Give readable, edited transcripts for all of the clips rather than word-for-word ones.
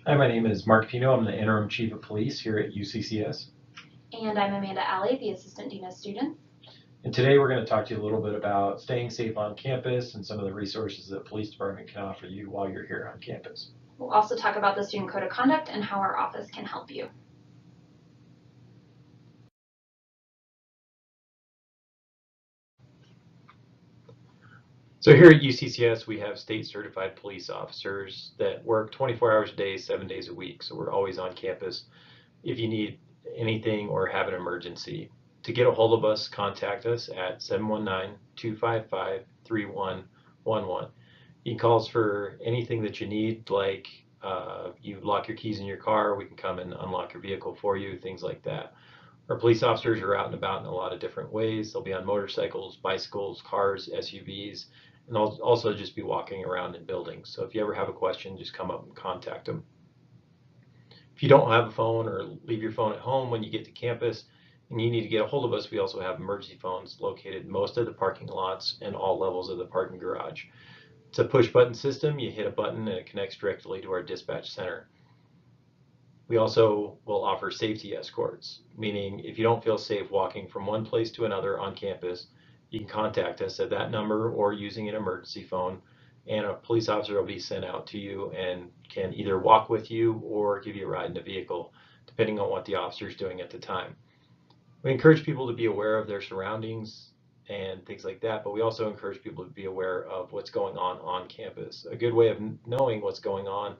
Hi, my name is Mark Pino. I'm the Interim Chief of Police here at UCCS. And I'm Amanda Alley, the Assistant Dean of Students. And today we're going to talk to you a little bit about staying safe on campus and some of the resources that the police department can offer you while you're here on campus. We'll also talk about the Student Code of Conduct and how our office can help you. So here at UCCS, we have state certified police officers that work 24 hours a day, 7 days a week. So we're always on campus if you need anything or have an emergency. To get a hold of us, contact us at 719-255-3111. You can call us for anything that you need, like you lock your keys in your car, we can come and unlock your vehicle for you, things like that. Our police officers are out and about in a lot of different ways. They'll be on motorcycles, bicycles, cars, SUVs, and they'll also just be walking around in buildings. So if you ever have a question, just come up and contact them. If you don't have a phone or leave your phone at home when you get to campus and you need to get a hold of us, we also have emergency phones located in most of the parking lots and all levels of the parking garage. It's a push button system. You hit a button and it connects directly to our dispatch center. We also will offer safety escorts, meaning if you don't feel safe walking from one place to another on campus, you can contact us at that number or using an emergency phone, and a police officer will be sent out to you and can either walk with you or give you a ride in the vehicle, depending on what the officer is doing at the time. We encourage people to be aware of their surroundings and things like that, but we also encourage people to be aware of what's going on campus. A good way of knowing what's going on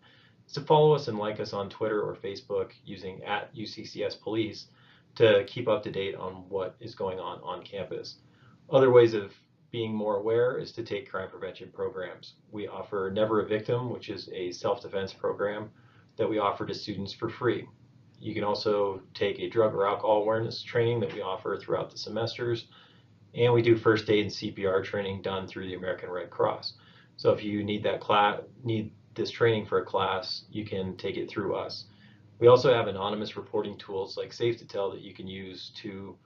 is to follow us and like us on Twitter or Facebook using @UCCS Police to keep up to date on what is going on campus. Other ways of being more aware is to take crime prevention programs. We offer Never a Victim, which is a self-defense program that we offer to students for free. You can also take a drug or alcohol awareness training that we offer throughout the semesters, and we do first aid and CPR training done through the American Red Cross. So if you need this training for a class, you can take it through us. We also have anonymous reporting tools like Safe to Tell that you can use to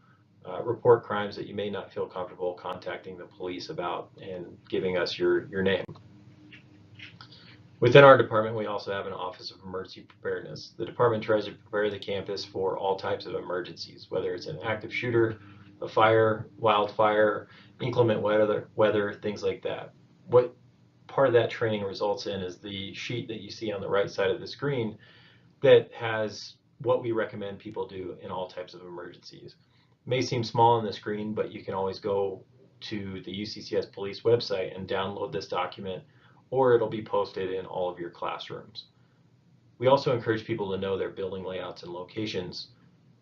report crimes that you may not feel comfortable contacting the police about and giving us your name. Within our department, we also have an Office of Emergency Preparedness. The department tries to prepare the campus for all types of emergencies, whether it's an active shooter, a fire, wildfire, inclement weather, things like that. What part of that training results in is the sheet that you see on the right side of the screen that has what we recommend people do in all types of emergencies. It may seem small on the screen, but you can always go to the UCCS Police website and download this document, or it'll be posted in all of your classrooms. We also encourage people to know their building layouts and locations,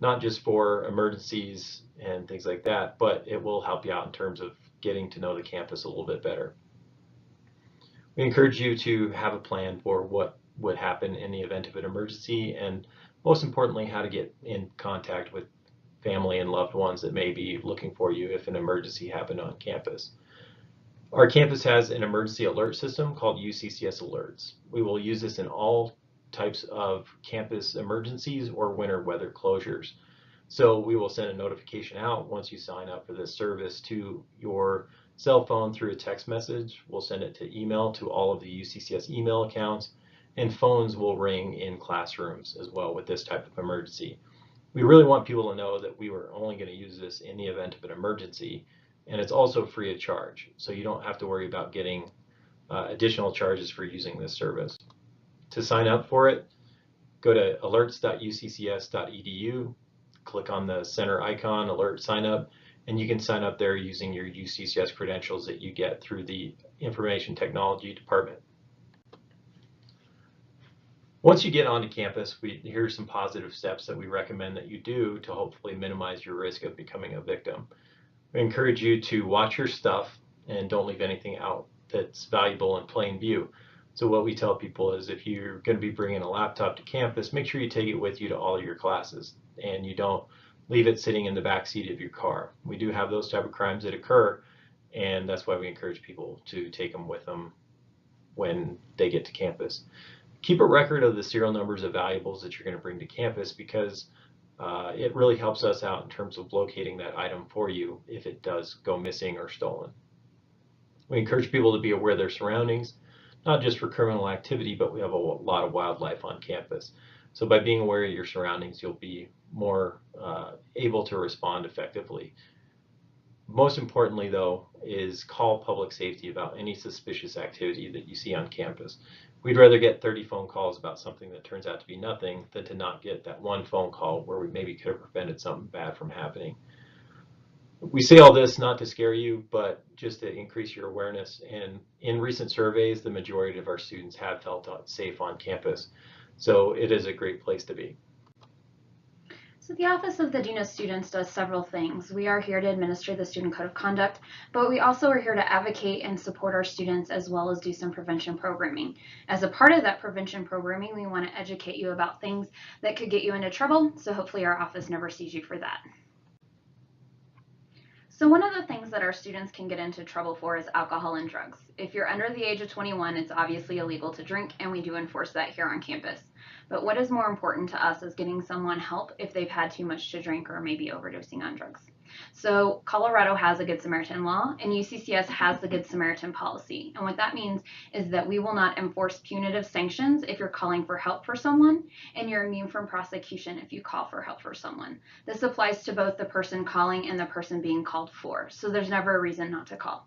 not just for emergencies and things like that, but it will help you out in terms of getting to know the campus a little bit better. We encourage you to have a plan for what would happen in the event of an emergency, and most importantly, how to get in contact with family and loved ones that may be looking for you if an emergency happened on campus. Our campus has an emergency alert system called UCCS Alerts. We will use this in all types of campus emergencies or winter weather closures. So we will send a notification out once you sign up for this service to your cell phone through a text message. We'll send it to email to all of the UCCS email accounts, and phones will ring in classrooms as well with this type of emergency. We really want people to know that we were only going to use this in the event of an emergency, and it's also free of charge, so you don't have to worry about getting additional charges for using this service. To sign up for it, go to alerts.uccs.edu, click on the center icon, alert sign up, and you can sign up there using your UCCS credentials that you get through the Information Technology Department. Once you get onto campus, here's some positive steps that we recommend that you do to hopefully minimize your risk of becoming a victim. We encourage you to watch your stuff and don't leave anything out that's valuable in plain view. So what we tell people is if you're going to be bringing a laptop to campus, make sure you take it with you to all of your classes and you don't leave it sitting in the back seat of your car. We do have those type of crimes that occur, and that's why we encourage people to take them with them when they get to campus. Keep a record of the serial numbers of valuables that you're going to bring to campus, because it really helps us out in terms of locating that item for you if it does go missing or stolen. We encourage people to be aware of their surroundings, not just for criminal activity, but we have a lot of wildlife on campus. So by being aware of your surroundings, you'll be more able to respond effectively. Most importantly, though, is call public safety about any suspicious activity that you see on campus. We'd rather get 30 phone calls about something that turns out to be nothing than to not get that one phone call where we maybe could have prevented something bad from happening. We say all this not to scare you, but just to increase your awareness. And in recent surveys, the majority of our students have felt safe on campus. So it is a great place to be. So the Office of the Dean of Students does several things. We are here to administer the Student Code of Conduct, but we also are here to advocate and support our students as well as do some prevention programming. As a part of that prevention programming, we want to educate you about things that could get you into trouble, so hopefully our office never sees you for that. So one of the things that our students can get into trouble for is alcohol and drugs. If you're under the age of 21, it's obviously illegal to drink, and we do enforce that here on campus. But what is more important to us is getting someone help if they've had too much to drink or maybe overdosing on drugs. So Colorado has a Good Samaritan law, and UCCS has the Good Samaritan policy. And what that means is that we will not enforce punitive sanctions if you're calling for help for someone, and you're immune from prosecution if you call for help for someone. This applies to both the person calling and the person being called for, so there's never a reason not to call.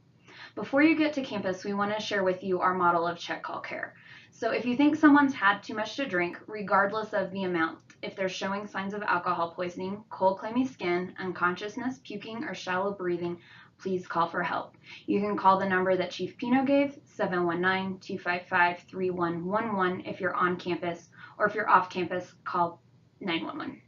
Before you get to campus, we want to share with you our model of check call care. So if you think someone's had too much to drink, regardless of the amount, if they're showing signs of alcohol poisoning, cold clammy skin, unconsciousness, puking, or shallow breathing, please call for help. You can call the number that Chief Pino gave, 719-255-3111 if you're on campus, or if you're off campus, call 911.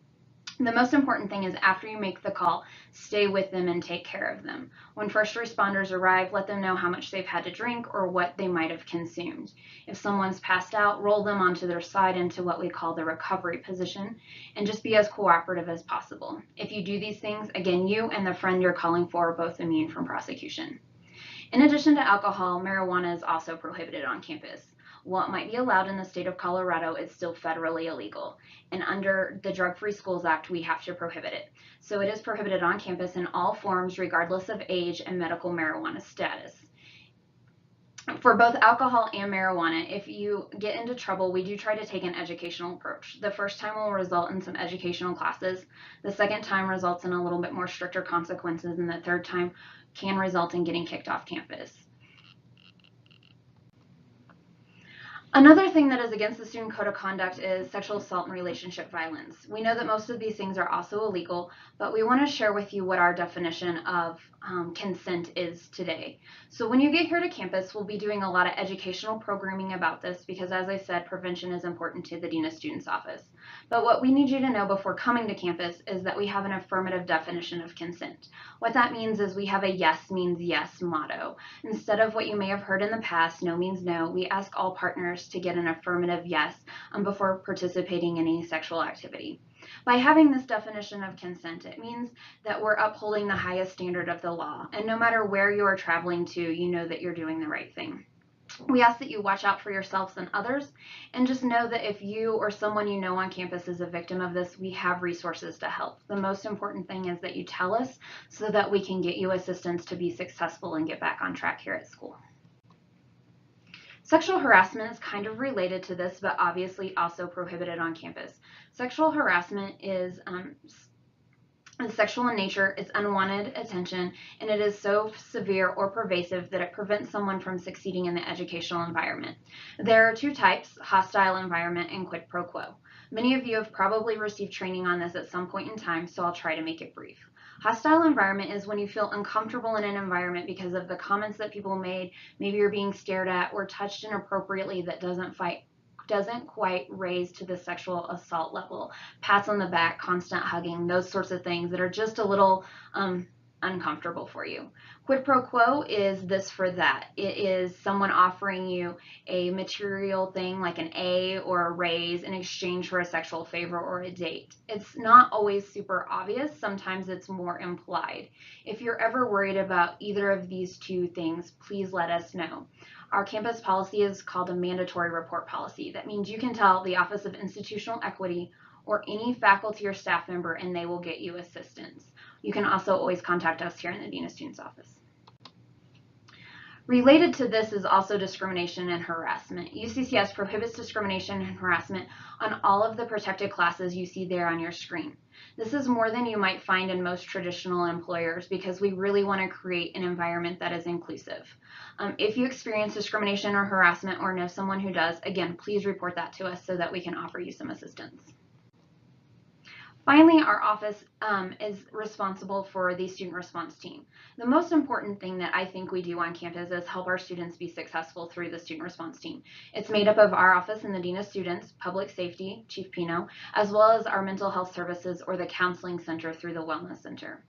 The most important thing is after you make the call, stay with them and take care of them. When first responders arrive, let them know how much they've had to drink or what they might have consumed. If someone's passed out, roll them onto their side into what we call the recovery position, and just be as cooperative as possible. If you do these things, again, you and the friend you're calling for are both immune from prosecution. In addition to alcohol, marijuana is also prohibited on campus. While it might be allowed in the state of Colorado, it's still federally illegal. And under the Drug Free Schools Act, we have to prohibit it. So it is prohibited on campus in all forms, regardless of age and medical marijuana status. For both alcohol and marijuana, if you get into trouble, we do try to take an educational approach. The first time will result in some educational classes. The second time results in a little bit more stricter consequences, and the third time can result in getting kicked off campus. Another thing that is against the Student Code of Conduct is sexual assault and relationship violence. We know that most of these things are also illegal, but we want to share with you what our definition of consent is today. So when you get here to campus, we'll be doing a lot of educational programming about this because, as I said, prevention is important to the Dean of Students office. But what we need you to know before coming to campus is that we have an affirmative definition of consent. What that means is we have a yes means yes motto. Instead of what you may have heard in the past, no means no, we ask all partners to get an affirmative yes before participating in any sexual activity. By having this definition of consent, it means that we're upholding the highest standard of the law, and no matter where you are traveling to, you know that you're doing the right thing. We ask that you watch out for yourselves and others, and just know that if you or someone you know on campus is a victim of this, we have resources to help. The most important thing is that you tell us so that we can get you assistance to be successful and get back on track here at school. Sexual harassment is kind of related to this, but obviously also prohibited on campus. Sexual harassment is sexual in nature, it's unwanted attention, and it is so severe or pervasive that it prevents someone from succeeding in the educational environment. There are two types, hostile environment and quid pro quo. Many of you have probably received training on this at some point in time, so I'll try to make it brief. Hostile environment is when you feel uncomfortable in an environment because of the comments that people made, maybe you're being stared at or touched inappropriately that doesn't quite raise to the sexual assault level. Pats on the back, constant hugging, those sorts of things that are just a little uncomfortable for you. Quid pro quo is this for that. It is someone offering you a material thing like an A or a raise in exchange for a sexual favor or a date. It's not always super obvious. Sometimes it's more implied. If you're ever worried about either of these two things, please let us know. Our campus policy is called a mandatory report policy. That means you can tell the Office of Institutional Equity or any faculty or staff member and they will get you assistance. You can also always contact us here in the Dean of Students office. Related to this is also discrimination and harassment. UCCS prohibits discrimination and harassment on all of the protected classes you see there on your screen. This is more than you might find in most traditional employers because we really want to create an environment that is inclusive. If you experience discrimination or harassment or know someone who does, again, please report that to us so that we can offer you some assistance. Finally, our office is responsible for the student response team. The most important thing that I think we do on campus is help our students be successful through the student response team. It's made up of our office and the Dean of Students, Public Safety, Chief Pino, as well as our mental health services or the counseling center through the Wellness Center.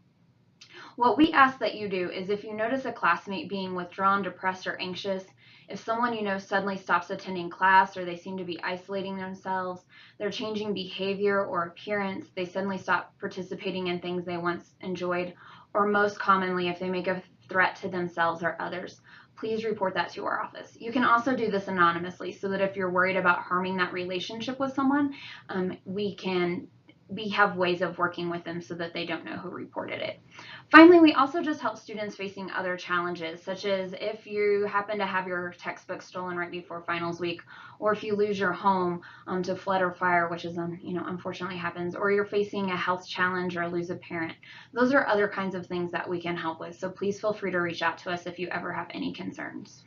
What we ask that you do is if you notice a classmate being withdrawn, depressed, or anxious, if someone you know suddenly stops attending class or they seem to be isolating themselves, they're changing behavior or appearance, they suddenly stop participating in things they once enjoyed, or most commonly, if they make a threat to themselves or others, please report that to our office. You can also do this anonymously so that if you're worried about harming that relationship with someone, we have ways of working with them so that they don't know who reported it. Finally, we also just help students facing other challenges, such as if you happen to have your textbook stolen right before finals week, or if you lose your home to flood or fire, which is unfortunately happens, or you're facing a health challenge or lose a parent. Those are other kinds of things that we can help with. So please feel free to reach out to us if you ever have any concerns.